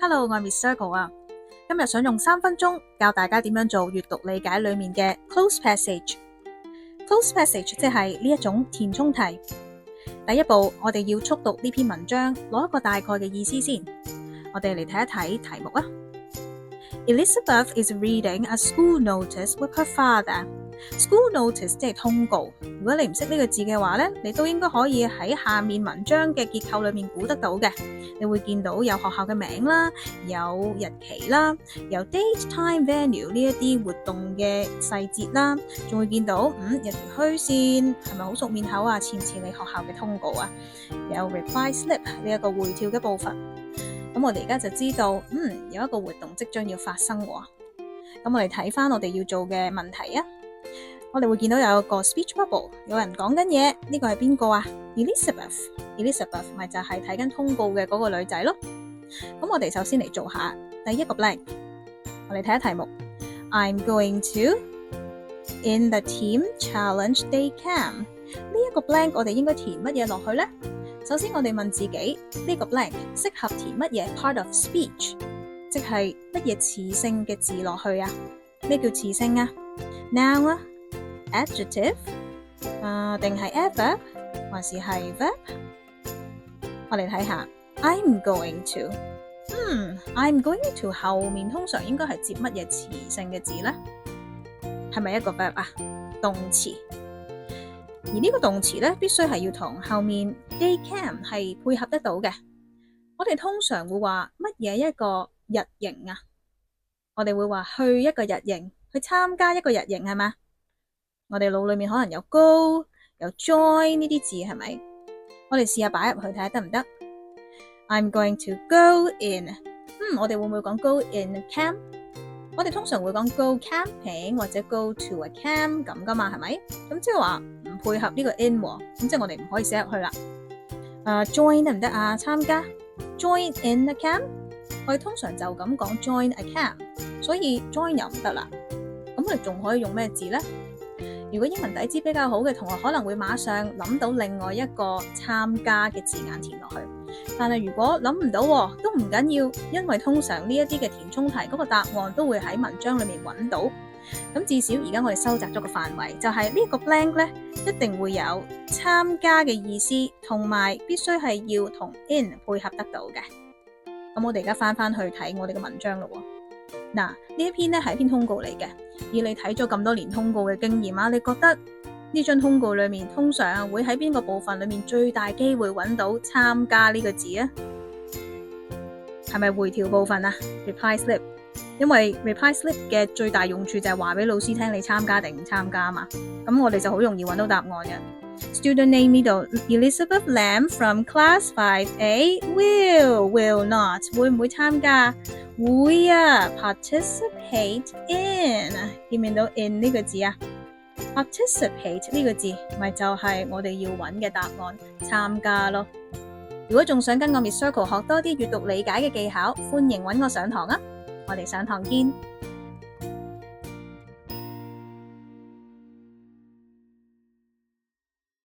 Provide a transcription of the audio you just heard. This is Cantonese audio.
Hello，我係 Miss Circle 啊。今日想用3分鐘教大家點樣做閱讀理解裏面嘅 close passage。close passage 即係呢一種填充題。第一步，我哋要速讀呢篇文章，攞一個大概嘅意思先。我哋嚟睇一睇題目啊。Elizabeth is reading a school notice with her father。School notice 即係通告。如果你唔識呢個字嘅話呢，你都應該可以喺下面文章嘅結構裏面估得到嘅。你會見到有學校嘅名啦，有日期啦，有 date、time、venue 呢一啲活動嘅細節啦，仲會見到有條虛線，係咪好熟面口啊？似唔似你學校嘅通告啊？有 reply slip 呢一個回條嘅部分。咁我哋而家就知道，有一個活動即將要發生喎。咁我哋睇翻我哋要做嘅問題啊。我哋會見到有一個 speech bubble， 有人講緊嘢，呢個係邊個啊？ Elizabeth 咪就係睇緊通告嘅嗰個女仔咯。咁我哋首先嚟做下第一個 blank， 我哋睇下題目。I'm going to in the team challenge day camp。呢一個 blank 我哋應該填乜嘢落去呢？首先我哋問自己，呢個 blank 適合填乜嘢 part of speech， 即係乜嘢詞性嘅字落去啊？咩叫詞性啊？ noun 啊，adjective 定係 adverb 還是係 verb？ 我哋睇下 I'm going to I'm going to 後面通常應該係接乜嘢詞性嘅字呢？係咪一個 verb 啊？動詞。而呢個動詞呢，必須係要同後面 day camp 係配合得到嘅。我哋通常會話乜嘢一個日營啊？我哋會話去一個日營，去參加一個日營係嘛？我哋腦裏面可能有 go 有 join 呢啲字係咪？我哋試下擺入去睇下得唔得？ I'm going to go in。我哋會唔會講 go in camp？ 我哋通常會講 go camping 或者 go to a camp 咁噶嘛，係咪？咁即係話唔配合呢個 in 喎，咁即係我哋唔可以寫入去啦。join 得唔得啊？參加 join in a camp， 我哋通常就咁講 join a camp， 所以 join 又唔得啦。咁我哋仲可以用咩字呢？如果英文底子比較好嘅同學可能會馬上諗到另外一個參加嘅字眼填落去，但係如果諗唔到都唔緊要，因為通常呢一啲嘅填充題嗰個答案都會喺文章裏面揾到。咁至少而家我哋收窄咗個範圍，就係呢個 blank 呢一定會有參加嘅意思，同埋必須係要同 in 配合得到嘅。咁我哋而家翻去睇我哋嘅文章咯。嗱，呢一篇呢係一篇通告嚟嘅。以你睇咗咁多年通告嘅經驗啊，你覺得呢張通告裏面通常會喺邊個部分裏面最大機會揾到參加呢個字啊？係咪回條部分啊？ reply slip， 因為 reply slip 嘅最大用處就係話俾老師聽你參加定唔參加嘛。咁我哋就好容易揾到答案嘅。Student name 呢度 Elizabeth Lam from class 5A will not 會唔會參加？會啊 ，participate in 見唔見到 in 呢個字啊 ？participate 呢個字咪就係我哋要揾嘅答案，參加咯。如果仲想跟我 Miss Circle 學多啲閱讀理解嘅技巧，歡迎揾我上堂啊！我哋上堂見。